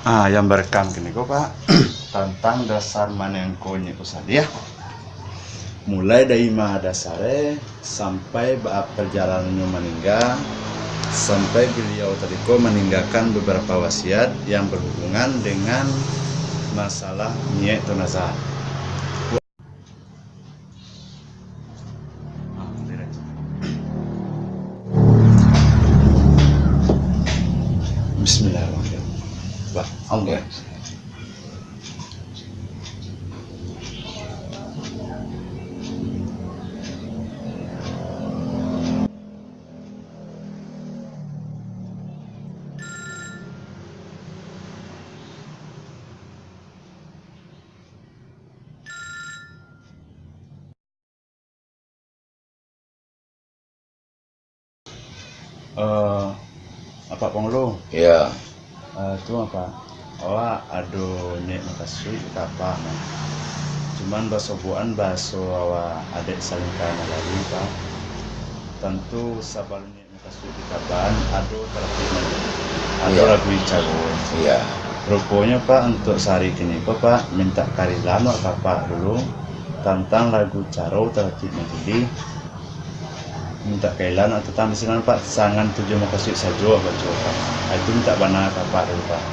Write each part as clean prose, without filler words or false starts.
Yang berekam kini kok Pak tentang dasar manengkonya kusadia. Mulai dari maha dasare sampai perjalanannya meninggal, sampai beliau tadi kok meninggalkan beberapa wasiat yang berhubungan dengan masalah niat tunazah. Bismillahirrahmanirrahim. Pak, Allah. Apa pengulu? Ya. Itu apa? Aduh nek makasih apa nah. Cuman basobuan baso adik saling kana lagi Pak. Tentu sabalnya makasih kapan aduh terpilih. Aduh lagu icago. Iya. Rupanya Pak untuk sehari kini Pak minta karilan apa dulu tentang lagu caro tertib jadi minta kailan atau tamsilan Pak sangan tujuh makasih saja baca Pak. Itu minta bana Pak dulu Pak.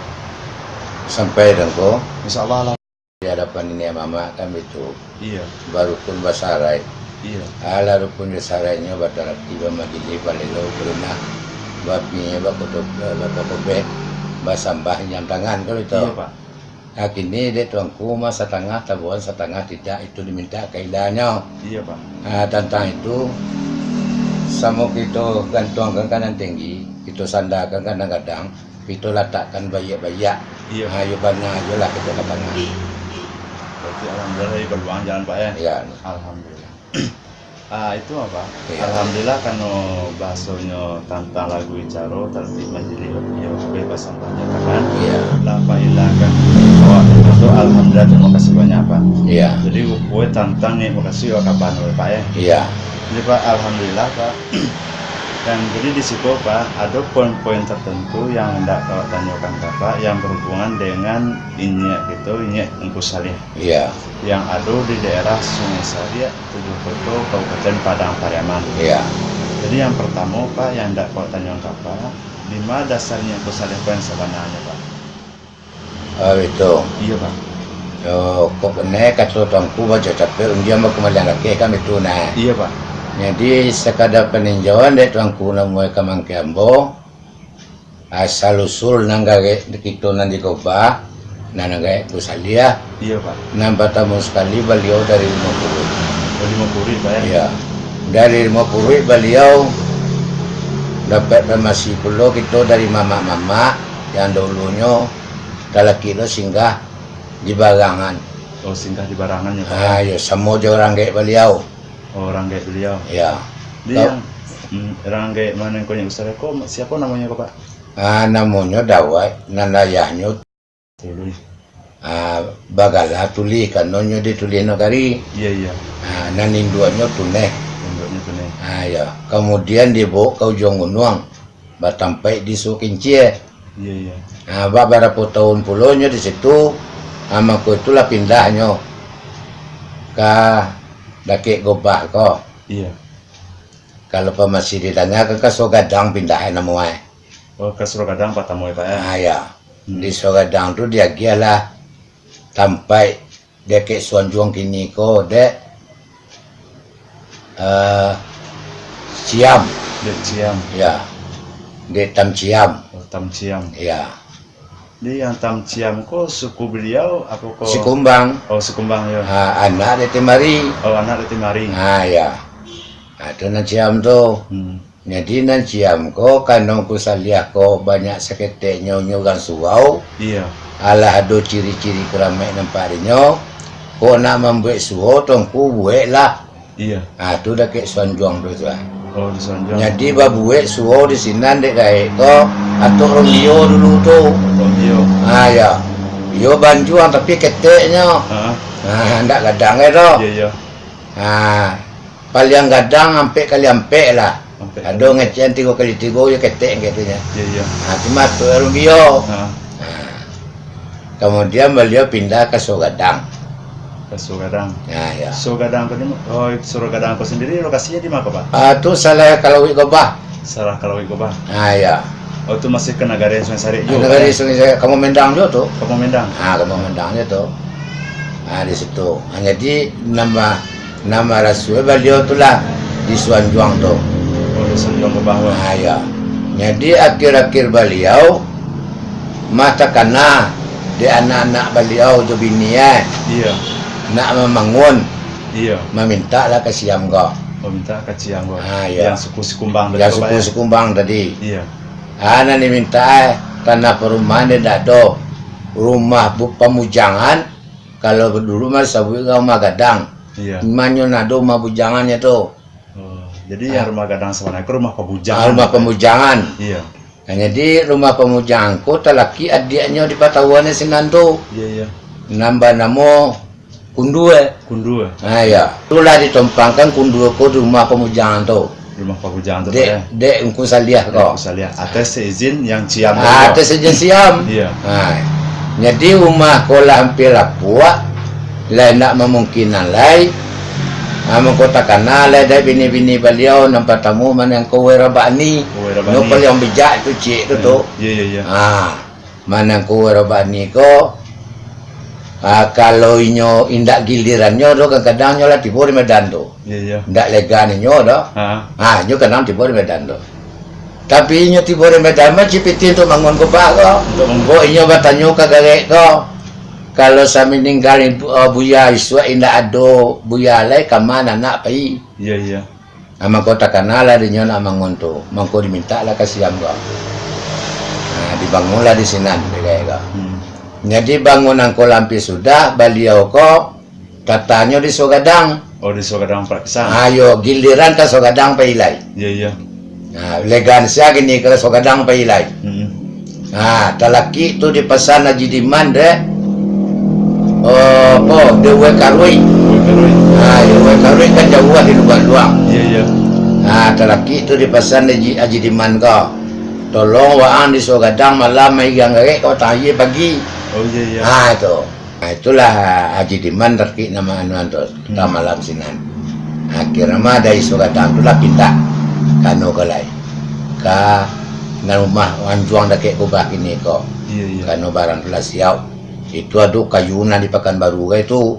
Sampai dengko. Insyaallah lah. Di hadapan ini mama kami itu. Iya. Baru pun basarai. Iya. Ala rupun basarainya batarak tiba magili balelo beruna. Bapinya bakutuk bakobe basambah yang tangan kalau itu. Iya Pak. Nah kini dia tuangku masa setengah tabuan setengah tidak itu diminta kailannya. Iya Pak. Nah tentang itu sama kita gantung kanan tinggi, kita sandarkan kadang-kadang, kita letakkan bayak-bayak. Iya. Ayo bana ayo lah kita katakan. Berarti alhamdulillah berluang jalan Pak ya. Ya. Alhamdulillah. Itu apa? Iya. Alhamdulillah karena bahasanya tentang lagu Icaro tertib majlis ya bebas sampahnya kan. Iya. Lapa hilangkan itu alhamdulillah terima kasih banyak Pak. Iya. Jadi gue tantang nih makasih kapan Pak ya. Iya. Jadi Pak alhamdulillah Pak. Dan jadi di situ Pak ada poin-poin tertentu yang hendak kau tanyakan Bapak yang berhubungan dengan inyak Engku Salih. Iya. Yang ada di daerah Sungai Saria, Tujuh Koto, Kabupaten Padang Pariaman. Iya. Jadi yang pertama Pak yang hendak kau tanyakan Bapak, di mana dasarnya Engku Salih yang sebenarnya Pak? Oh itu. Iya Pak. Oh kok kena kata tuangku baca capek dia mau kembali lagi kami itu nah. Iya Pak. Jadi sekadar peninjauan dari tuangku namanya Kamangkiambo asal usul nanggare kita nanti koba nanggare Kusalia. Iya Pak. Nampak tamu sekali beliau dari 50. Oh 50 Pak ya? Iya. Dari 50 beliau dapat masih pulau kita dari mama-mama yang dulunya dalam kilo singgah di Barangan. Oh singgah di Barangan ya Pak? Ayo semua orang kayak beliau. Orang kayak beliau. Ya. Dia yang orang kayak mana yang punya besar kok siapa namanya Pak? Namanya Dawai, nanayahnya Tuli. Bagala tuli kanonnya dituli nogari. Iya. Naninduannya tuneh. Induknya tunai. Ya. Kemudian dibawa ke ujung gunung, batampai di Sukincie. Iya. Beberapa tahun pulaunya di situ, amaku itulah pindahnya ke Daki Gobah kok. Iya. Kalau masih ditanya ke Sogadang pindahin namanya. Oh ke Surogadang Pak Tamoy Pak ya? Ya. Di Sogadang tuh dia gialah sampai Daki Suanjuang kini kok dek Ciam. Dek Ciam. Ya. Dek Tam Ciam. Oh Tam Ciam. Ya. Dia yang Tam Ciam kok suku beliau apa kok? Sikumbang. Oh Sikumbang ya. Anak di Timari. Oh anak di Timari. Ya. Itu Ciam tuh. Jadi Ciam kok kanong Kusalia kok banyak seketeknya nyugan suau. Iya. Alah ada ciri-ciri keramai nampaknya. Kok nak membuat suau tongku buat lah. Iya. Itu dah kayak Suanjuang tu lah. Oh di Sonjong. Jadi babuat suau di sini dek kayak kok atau Romeo dulu tuh. Romeo. Ya. Yo banjuan tapi keteknya. Ndak gadang itu. Iya. Paling gadang sampai kali ampe lah. Ada ngecen 3 kali 3 ya ketek katanya. Iya. Cuma tu Romeo. Kemudian beliau pindah ke Sogadang. Ke Suradang. Nah, ya. Suradang ko Suradang ko sendiri lokasinya di mana Pak? Itu salah kalau Gobah. Salah kalau ko ba? Nah, ya. Oh itu masih ke Nagari Sungai Sari juga. Dari Sungai saya kamu Mendang juga tuh. Kamu Mendang. Nah, kamu Mendangnya tuh. Nah, di situ. Nah, jadi nama rasul beliau itulah di Suanjuang tuh. Oh di Sanjung ke bawah. Nah, ya. Jadi akhir-akhir beliau mata kana di anak-anak beliau jo bini Iya. nak membangun Iya. meminta lah ke Siam kok. Meminta ke Cianggo. Ah, iya. Yang suku Sikumbang Ya tadi, Pak, ya? suku Sekumbang tadi. Iya. Ana diminta tanah perumahan dia do rumah pemujangan. Kalau dulu mah sabui rumah gadang. Iya. Manyo nado rumah bujangannya tuh. Oh, jadi yang rumah gadang sebenarnya itu rumah pemujangan. Rumah pemujangan. Iya. Nah, jadi rumah pemujanganku telaki adiknya di Patawannya Sinando. Iya, iya. Nambah namo Kundue. Kundu. Nah ya, itulah ditumpangkan Kundueku di rumah pemujangan tuh. Rumah pemujangan itu ya. Dek engku saliah kok. Bisa lihat atas seizin yang Ciang. Ada saja Siam. Iya. Nah, jadi rumah kolah hampir lapua, lain nak memungkinan lain. Mengkotakan lah dari bini-bini beliau nampak tamu mana yang kowe rabani. No yang bijak itu cik itu tuh. Iya, iya, iya. Mana yang kowe rabani ko. Kalau inyo indak gilirannya do kadang nyola tibo di Medan do. Iya, iya. Ndak legan inyo do. Nyo kadang tibo di Medan do. Tapi inyo tibo di Medan mah cipiti untuk bangun kebak ko. Untuk inyo batanyo kagare ko. Kalau saya meninggal buya iswa indak ado buya lai kamana nak pai. Iya, iya. Ama kota kanala di nyo nak bangun tu. Mangko diminta lah kasih amgo. Dibangunlah di sinan begai ko. Jadi bangunan kolampi sudah, beliau kok tatanya di Sogadang. Oh di Sogadang Praksan. Ayo giliran ke Sogadang Pailai. Iya, iya. Nah, legansia gini ke Sogadang Pailai. Nah, talaki itu dipesan Haji Diman deh. Dewe Karui. Nah, Dewe Karui kan jauh di luar-luar. Iya, iya. Nah, talaki itu dipesan Haji Diman kok. Tolong waan di Sogadang malam megang kau tahi pagi. Oh iya, iya. Itu. Nah, itulah Haji Diman terki nama anuan tuh. Kita malam sinan. Akhirnya mah dari Sogadang itulah pindah kano kelai. Ka rumah wanjuang dake kubah ini kok. Iya, iya. Kano barang telah siap. Itu aduh kayunan di Pekanbaru itu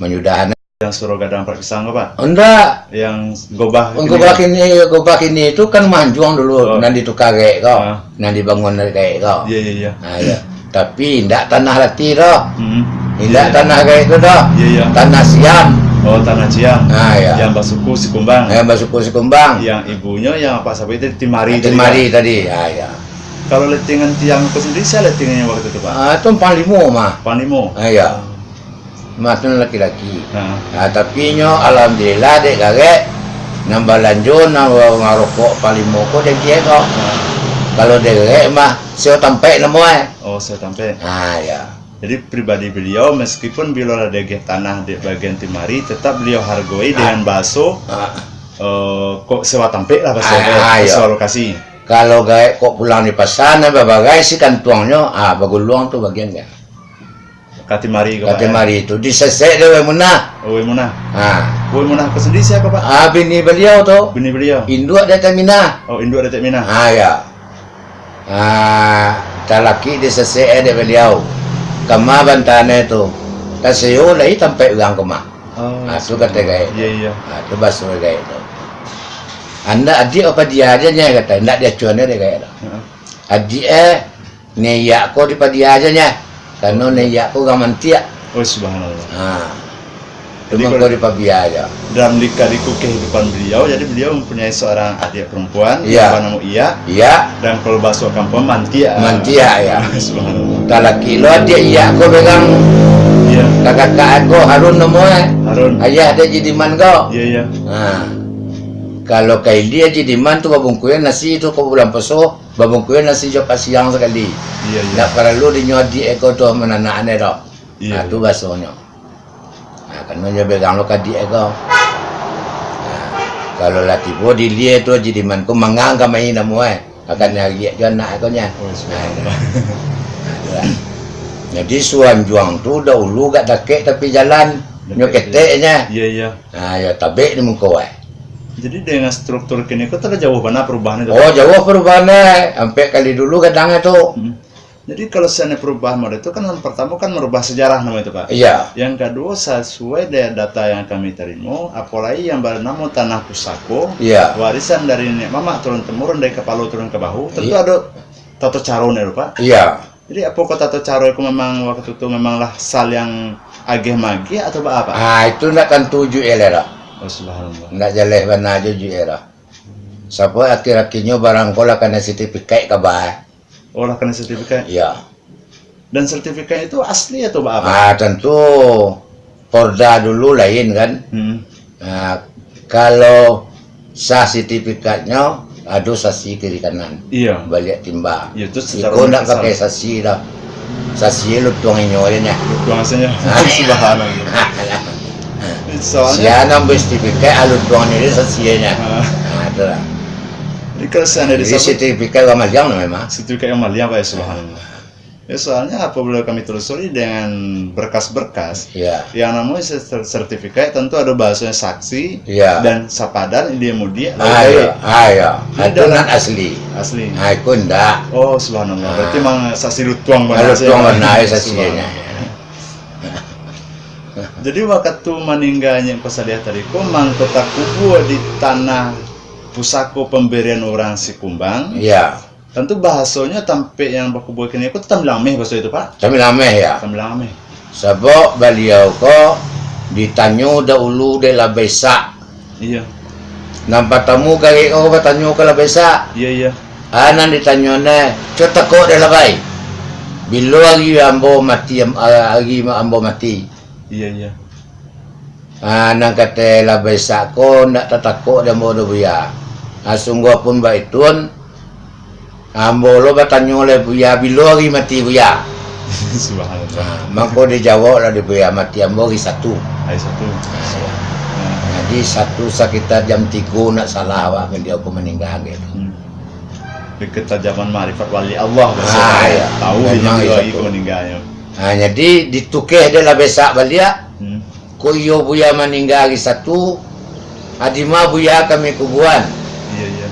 menyudahan. Yang Surogadang Praksan Pak? Enggak. Yang gobah ini itu kan manjuang dulu. Nanti itu kagek kok. Nanti bangun dari kagek kok. Iya, iya, iya. Nah, iya. Tapi tidak tanah lati doh. Tidak Iya. tanah kayak itu doh. Iya, iya. Tanah Siam. Oh tanah Ciang. Nah, ya. Yang Basuku Sikumbang. Basuku Sikumbang. Yang ibunya yang apa sampai itu Timari. Timari tadi. Ya. Kalau letingan tiang itu sendiri saya letingannya waktu itu Pak. Itu Panglimo mah. Panimo. Ya. Mas laki-laki. Nah. Tapi nyo alhamdulillah dek kagek nambah lanjut nambah ngarokok Panglimo ko dek dia kok. Kalau dek mah saya tampai namanya. Oh saya tampai. Ya. Jadi pribadi beliau meskipun beliau ada tanah di bagian Timari, tetap beliau hargai dengan baso. Kok sewa tampai lah bahasa lokasi. Kalau gaya kok pulang di pasana babagai sih kan tuangnya baguluang tuh bagian ya. Katimari Katimari itu disesek dewe munah. Oh munah. Kowe munah ke sendiri siapa Pak? Bini beliau tuh. Bini beliau. Induk ada Temina. Oh induk ada Temina. Ya. Talaki disesek de beliau. Kama bantane itu. Kaseo lai sampai ulang kema. Itu kata gaya. Iya iya. Itu baso gaya itu. Anda adik apa dia aja nya kata, ndak dia cuannya dia gaya. Adik neyak ko di dia aja nya. Karena neyak ko gamantia. Oh subhanallah. Cuma kau di pabia aja. Dalam lika-liku kehidupan beliau, jadi beliau mempunyai seorang adik perempuan, Iya. nama Iya. Iya. Dan kalau bahasa kampung Mantia. Mantia ya. Subhanallah. Talaki lo dia iya ko pegang. Iya. Kakak ko Harun namanya. Harun. Ayah dia jadi man kau. Iya iya. Kalau kayak dia jadi man tuh babungkuin nasi itu kau bulan peso, babungkuin nasi jok siang sekali. Iya iya. Nggak perlu dinyodi eko tuh menanaknya dok. Iya. Itu basonya. Karena dia pegang lo kadi eko. Kalau latih bodi dia tuh jadi man ku menganggap main namanya. Akan lagi jangan nak ekonya. Oh subhanallah. Jadi suan juang tu dahulu gak dakek tapi jalan nyoketeknya. Iya iya. Nah ya tabek ni mengko wae. Jadi dengan struktur kini kok ada jauh mana perubahan itu? Oh jauh perubahannya. Sampai kali dulu kadangnya tuh. Jadi kalau seandainya perubahan model itu kan yang pertama kan merubah sejarah nama itu Pak. Iya. Yang kedua sesuai dengan data yang kami terima, apalagi yang bernama tanah pusako, Iya. warisan dari nenek mama turun temurun dari kepala turun ke bahu, tentu Iya. ada tato carone lho Pak. Iya. Jadi apakah tato caro itu memang waktu itu memanglah sal yang agih magi atau apa? Ah itu nak tentu ju era. Oh subhanallah. Nak jaleh bana ju era. Siapa akhir-akhirnya barang kola kena sertifikat kabar. Olah kena sertifikat. Iya. Dan sertifikat itu asli atau apa? Ah tentu Porda dulu lain kan. Nah, kalau sah sertifikatnya ada sasi kiri kanan. Iya. Balik timba. Iya itu secara Kau nak pakai sasi dah. Sasi lu tuang inyorin ya. bahasanya. Subhanallah. Soalnya Siapa ambil sertifikat alu tuang ini sasinya. Ah. Nah, itu lah. Jadi kalau seandainya Jadi disebut sertifikat ramal yang memang. sertifikat yang malia Pak ya subhanallah. Ya soalnya apabila kami telusuri dengan berkas-berkas Iya. yang namanya sertifikat tentu ada bahasanya saksi Iya. dan sapadan dia mudia Iya. Iya. Ini Itu dalam- nan asli. asli. Nah, itu ndak. Oh subhanallah. Berarti memang saksi lutuang Kalau bahasa tuang ya. warna sasinya. Jadi waktu meninggalnya Kosadia tadi ko mangkota kubu di tanah pusako pemberian orang si kumbang. Iya. Tentu bahasanya tampe yang baku buat kini aku tetap lameh bahasa itu Pak. Kami lama ya. Tetap lameh. Sebab beliau ko ditanyo dahulu de la besak. Iya. Nampak tamu kaki kau bertanyo ke la besak. Iya iya. Anan ditanyo na, cota ko de la bay. Bilo lagi ambo mati lagi ambo mati. Iya iya. Nang kata la besak ko nak tatako de mo do buya. Sungguh pun baitun. Ambo lo bertanyo le buya bilo lagi mati buya. Subhanallah. Mangko dijawab lah di buya mati ambo lagi satu. Ayat satu. Jadi satu sekitar jam 3 nak salah awak dia aku meninggal gitu. Di ketajaman marifat wali Allah bahasa Ya. tahu Memang dia lagi itu. meninggalnya. Jadi ditukeh dia lah besak balik. Hmm. Koyo buya meninggal lagi satu. Adima buya kami kubuan. Iya iya.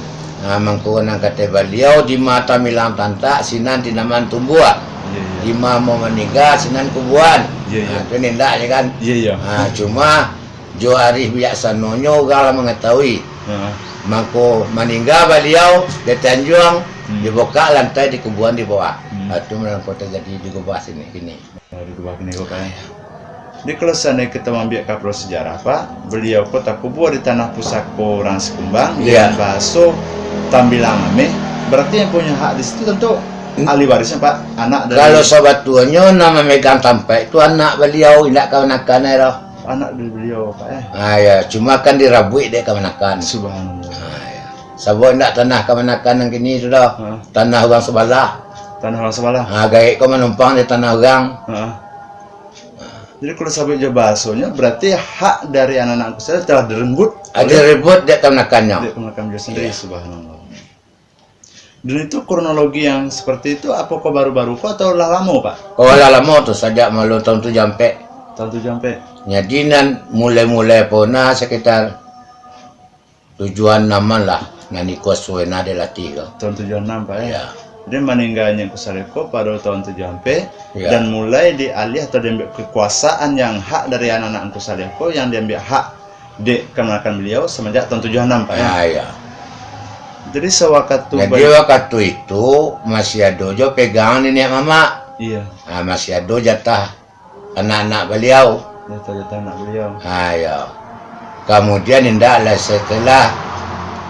Mangko nang kata beliau di mata milang tantak sinan tinaman tumbuh. Iya iya. Lima mau meninggal sinan kubuan. Iya, iya. Itu nindak je kan. Iya iya. Cuma jo arif bijaksanonyo gala mengetahui. Mangko meninggal beliau di Tanjung dibuka lantai di kubuan di bawah. Itu memang kota jadi di bawah sini ini. Di bawah ini kok kan. Di kalau seandainya kita ambil kapro sejarah Pak, beliau kota kubur di tanah pusako orang Sekumbang Iya. dengan baso tambilang ame. Berarti yang punya hak di situ tentu ahli warisnya Pak, anak dari Kalau sobat tuanya nama megang tampai itu anak beliau tidak kawan-kawan era. anak dari beliau Pak Ya, cuma kan dirabui dek kawan-kawan. Subhanallah. Ya. Sabuk tidak tanah kawan-kawan yang kini sudah tanah orang sebelah. Tanah orang sebelah. Gaik kau menumpang di tanah orang. Jadi kalau sampai jauh basonya berarti hak dari anak-anak saya telah direnggut Ada ribut dek kawan-kawannya. oleh pemakaman dia sendiri. Subhanallah. Dan itu kronologi yang seperti itu apakah baru-baru kok atau lah lama Pak? Oh lama tu sejak malu tahun tu jampe. Tahun 7 sampai Jadi nan mulai-mulai pona sekitar tujuan nama lah. Nani kuasuena de latih. tahun 76 Pak Ya. Dia meninggalnya Kusareko pada tahun 7 sampai Ya. dan mulai dialih atau diambil kekuasaan yang hak dari anak-anak Kusareko yang diambil hak di kemenakan beliau semenjak tahun 76 Pak Ya. Jadi sewaktu Jadi waktu itu masih ada jo pegangan nenek mama. iya, Masih ada jatah anak-anak beliau. jatah anak beliau. Ya. Kemudian indahlah setelah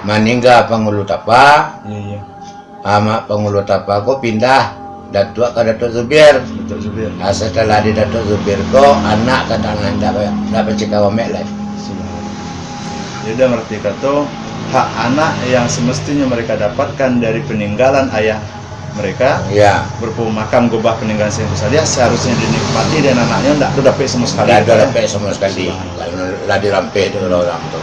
meninggal penghulu tapa, Iya, amak penghulu tapa ko pindah Datuk ke Datuk Zubir. Datuk Zubir. Setelah di Datuk Zubir ko anak kata ndak bercakap wamek lah. Dia udah ngerti kata hak anak yang semestinya mereka dapatkan dari peninggalan ayah mereka Ya. berupa makam gobah peninggalan Syekh Sadia seharusnya dinikmati dan anaknya tidak ada dapat sama sekali. Tidak ada lepek sama sekali. Kalau lah dirampeh itu orang tu.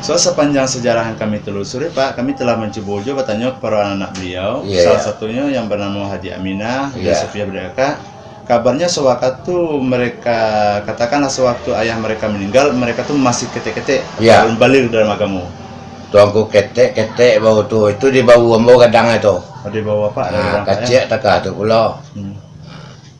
So sepanjang sejarah yang kami telusuri Pak, kami telah mencoba juga bertanya kepada anak beliau, salah satunya yang bernama Haji Aminah, Sophia Berdeka. Kabarnya sewaktu mereka, katakanlah sewaktu ayah mereka meninggal, mereka tuh masih ketek-ketek, belum balik dalam agama. Tuangku ketek bau tu, itu di bau ambo kadang itu. Oh, di bawah Pak. Nah, kacik takah tu pula.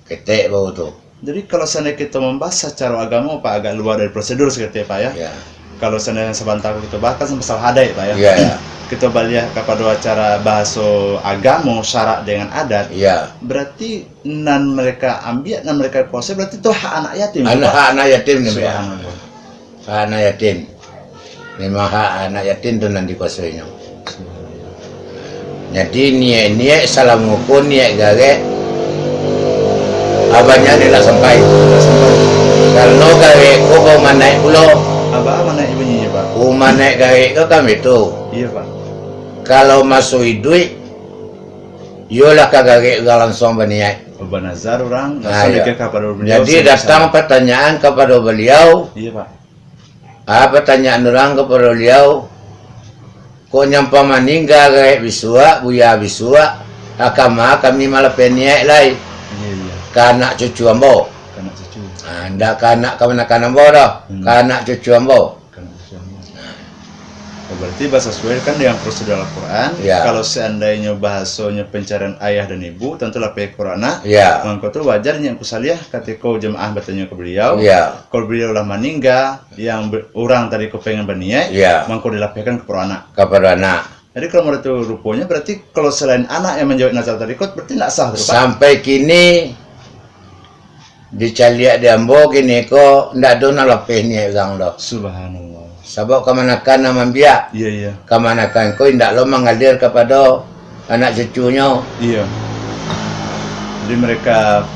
Ketek bau tu. Jadi kalau seandainya kita membahas secara agama Pak agak luar dari prosedur seperti Pak ya. Kalau seandainya sebentar kita bahkan masalah adat Pak ya. Kita balik kepada acara bahasa agama syarat dengan adat. Berarti nan mereka ambil, nan mereka kuasai, berarti itu hak anak yatim. Anak yatim nih Pak. Hak anak yatim. Memang hak anak yatim itu nan dikuasainya. Jadi niat salah mengukur niat garek abahnya adalah sampai. Kalau garek kau mana pulau. Abah mana ibunya Pak? Rumah naik garek kau kami itu. Iya Pak. Kalau masuk duit, yolah kagak langsung berniat. Nazar orang. Jadi datang pertanyaan kepada beliau. Iya Pak. Pertanyaan orang kepada beliau. Kok nyampa meninggal garek bisua, buya bisua. Akama kami malah peniat lain. Iya. Kanak cucu ambo. Kanak cucu. Anda kanak kanak ambo dah. Kanak cucu ambo. Berarti bahasa sesuai kan dengan prosedur Al-Quran. Kalau seandainya bahasanya pencarian ayah dan ibu, tentulah pihak Quran. Maka itu wajarnya aku salih ketika jemaah bertanya ke beliau. Kalau beliau lah meninggal, yang orang tadi kepengen berniat, maka dilapihkan kepada anak. Kepada anak. Jadi kalau menurut itu rupanya berarti kalau selain anak yang menjawab nazar tarikot berarti tidak sah. Sampai kini dicaliak di ambo kini kok tidak ada nalapih ni orang dah. Subhanallah. Sebab kemanakan nama biak. Iya. Kemanakan kau tidak lo mengalir kepada anak cucunya. Iya. Jadi mereka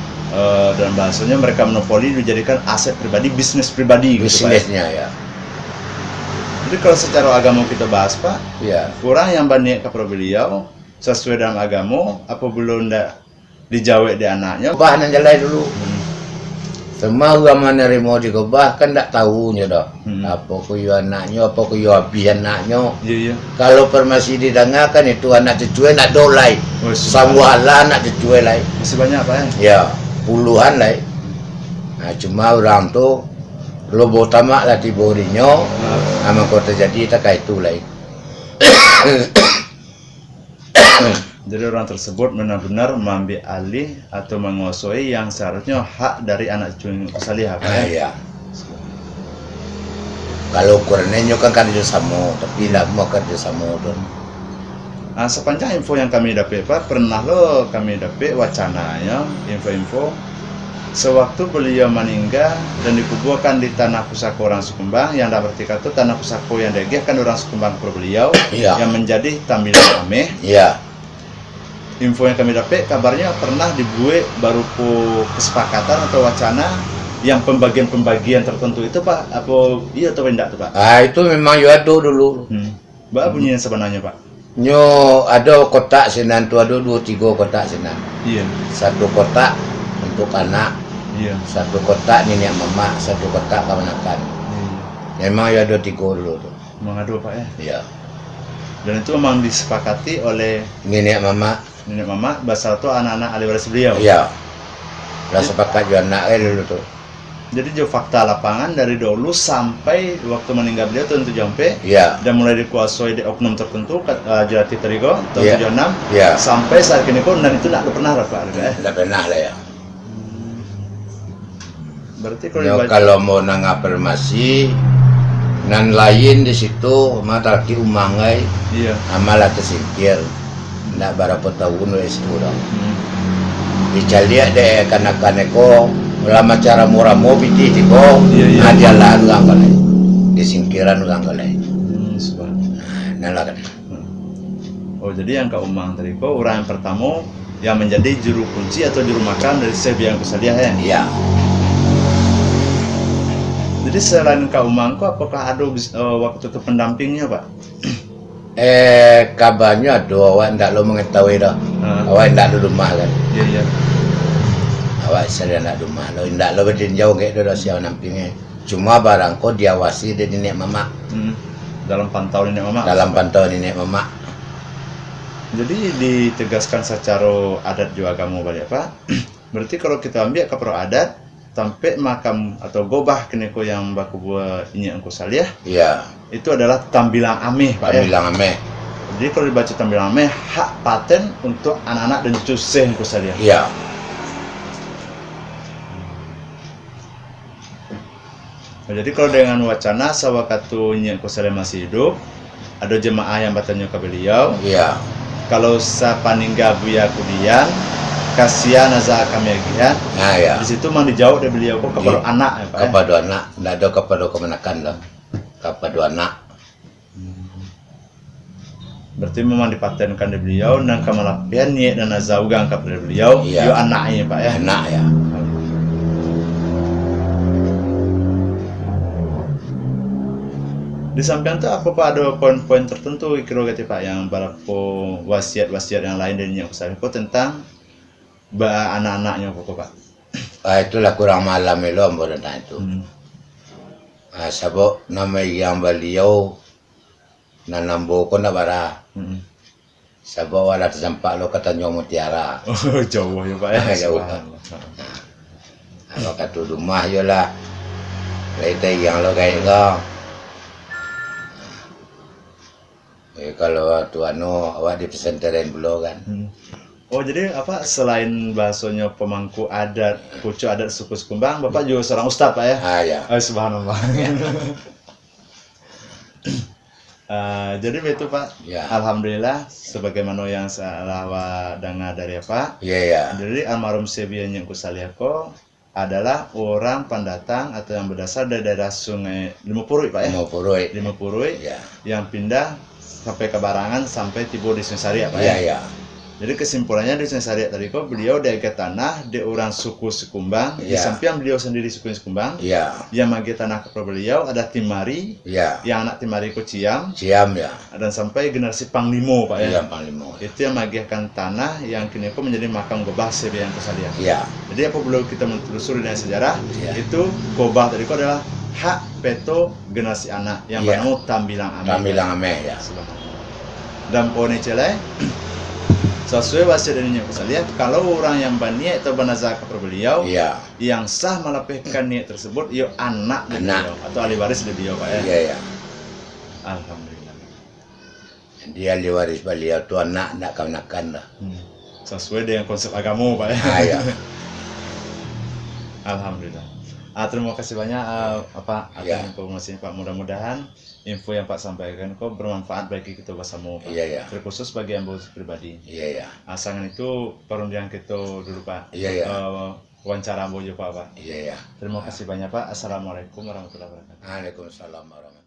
dalam bahasanya mereka monopoli dijadikan aset pribadi, bisnis pribadi. Bisnisnya ya. Jadi kalau secara agama kita bahas Pak, kurang yang banyak kepada beliau sesuai dalam agama, apa belum ndak dijawab di anaknya. Bahan yang jalan dulu. Semua orang menerima di gobah kan tak tahunya dah. Apa kuyu anaknya, apa kuyu habis anaknya. Iya. Kalau permasi didengarkan itu anak cucu nak dolai. Samualah anak cucu lai. Masih banyak Pak ya? Ya, puluhan lai. Nah, cuma orang tu lobo tamak lah tiborinya. Aman kau terjadi tak itu lai. Jadi orang tersebut benar-benar mengambil alih atau menguasai yang seharusnya hak dari anak cucu salihah. Iya. Kalau ukurannya kan kerja sama, tapi lah mau kerja sama tu. Sepanjang info yang kami dapat Pak, pernah lo kami dapat wacananya, info-info sewaktu beliau meninggal dan dikuburkan di tanah pusaka orang Sukumbang, yang dapat berarti itu tanah pusaka yang degeh kan orang Sukumbang ke beliau, yang menjadi tambilan kami. Info yang kami dapat kabarnya pernah dibuat baru kesepakatan atau wacana yang pembagian tertentu itu Pak, apa iya atau tidak tuh Pak? Itu memang ya ada dulu. Mbak bunyinya sebenarnya Pak? Nyo ada kotak sinan tu ada 2-3 kotak sinan. Iya. Satu kotak untuk anak. Iya. Satu kotak nenek mama, satu kotak kawan-kawan. Memang ya ada 3 dulu tu. Memang ada Pak ya? Iya. Dan itu memang disepakati oleh nenek mama basal tu anak-anak ahli waris beliau. Iya. Dah sepakat juga anak dulu tu. Jadi jo fakta lapangan dari dulu sampai waktu meninggal beliau tentu jampe. Dan mulai dikuasai di oknum tertentu Jati Terigo tahun 76 sampai saat ini pun, dan itu tidak pernah Pak. Tidak pernah lah ya. Berarti kalau mau nang afirmasi nan lain di situ mata ki umangai. Amalah tersingkir. Nak berapa tahun wes tu dah. Bicara deh kanak-kanak ko lama cara murah mau biti tiko ada lah orang kalai disingkiran orang kalai. Nah kan. Oh jadi yang kau umang tadi ko orang yang pertama yang menjadi juru kunci atau juru makan dari Sebiang Kusaliah ya? Iya. Jadi selain kau umang ko apakah ada waktu itu pendampingnya Pak? Kabarnya ada awak tidak lo mengetahui dah. Awak tidak ada rumah kan? Iya. Awak sedang nak rumah lo, tidak lo berdiri jauh kayak dah siapa nampingnya. Cuma barang kau diawasi dari nenek mama. dalam pantauan nenek mama. dalam pantauan nenek mama. Jadi ditegaskan secara adat juga kamu balik Pak. Berarti kalau kita ambil ke pro adat sampai makam atau gobah keneko yang baku buat ini angku saliah, Iya, itu adalah tambilang ameh Pak ya. bilang ame. Jadi kalau dibaca tambilang ameh hak paten untuk anak-anak dan cucu seh angku saliah. Iya. Nah, jadi kalau dengan wacana sawakatunya angku saliah masih hidup, ada jemaah yang bertanya ke beliau, Iya. kalau sa paninggal buya kudian kasihan aza kami agian. Nah, ya. Di situ mang dijawab dari beliau kok kepada Iya. anak ya Pak. Ya? Kepada anak, tidak ada kepada kemenakan lah. Kepada anak. Berarti memang dipatenkan dari beliau dan kemalapian niat dan azaugang kepada beliau. Iya. Yo anaknya Pak ya. Anak ya. Di samping itu apa Pak ada poin-poin tertentu kira gitu Pak yang balapo wasiat-wasiat yang lain dari Nyak Kusaliah tentang anak-anaknya Pak. Itulah kurang malam itu ambo tentang itu. Sabuk nama yang beliau nanambo ko na bara. Sabuk wala tersampak lo katanya mutiara. Oh jauh ya Pak ya. Jauh. Subhanallah. Apa kata rumah yo lah. Lain yang lo kayak kau. Kalau tuan awak di pesantren dulu kan. Oh jadi apa selain bahasanya pemangku adat, pucuk adat suku Sekumbang, Bapak juga seorang ustadz Pak ya? Ah ya. Oh, subhanallah. Jadi itu Pak, Ya. alhamdulillah sebagaimana yang saya dengar dari Pak. Iya ya. Jadi almarhum Sebian Nyak Kusaliah adalah orang pendatang atau yang berasal dari daerah Sungai Limupurui Pak ya? Mau purui. Limupurui Ya. yang pindah sampai ke Barangan sampai tiba di Sungai Sariak Pak Iya ya? ya. Jadi kesimpulannya di Sungai Sariak tadi kok beliau dari ke tanah di orang suku Sekumbang, di Iya. samping beliau sendiri suku Sekumbang, Iya. yang magi tanah ke beliau ada Timari, Iya. yang anak Timari ku Ciam, Siam ya. dan sampai generasi Panglimo Pak ya. Iya Panglima. Itu yang magikan tanah yang kini kok menjadi makam Gobah Sebian Kusaliah. Iya. Jadi apabila kita menelusuri dari sejarah, Iya. itu Gobah tadi kok adalah hak peto generasi anak yang Iya. bernama Tambilang Ameh. Kami bilang ameh ya. Subhanallah. Dan poni celai sesuai wasiat dari Nyak Kusaliah, kalau orang yang berniat atau bernazar kepada beliau Iya. yang sah melapihkan niat tersebut, ya anak dari Anak. beliau atau ahli waris dari beliau Pak ya. Iya ya. Alhamdulillah. Dia liwaris beliau tu anak nak kanakan dah. Sesuai dengan konsep agama Pak ya. Ah ya. Alhamdulillah. Terima kasih banyak Pak atas Ya. informasinya Pak. Mudah-mudahan info yang Pak sampaikan kok bermanfaat bagi kita bersama Pak. Iya ya. Terkhusus bagi yang pribadi. Iya ya. Asangan itu perundian kita dulu Pak. Iya, iya. Wawancara Bojo Pak. Iya ya. Terima kasih banyak Pak. Assalamualaikum warahmatullahi wabarakatuh. Waalaikumsalam warahmatullahi.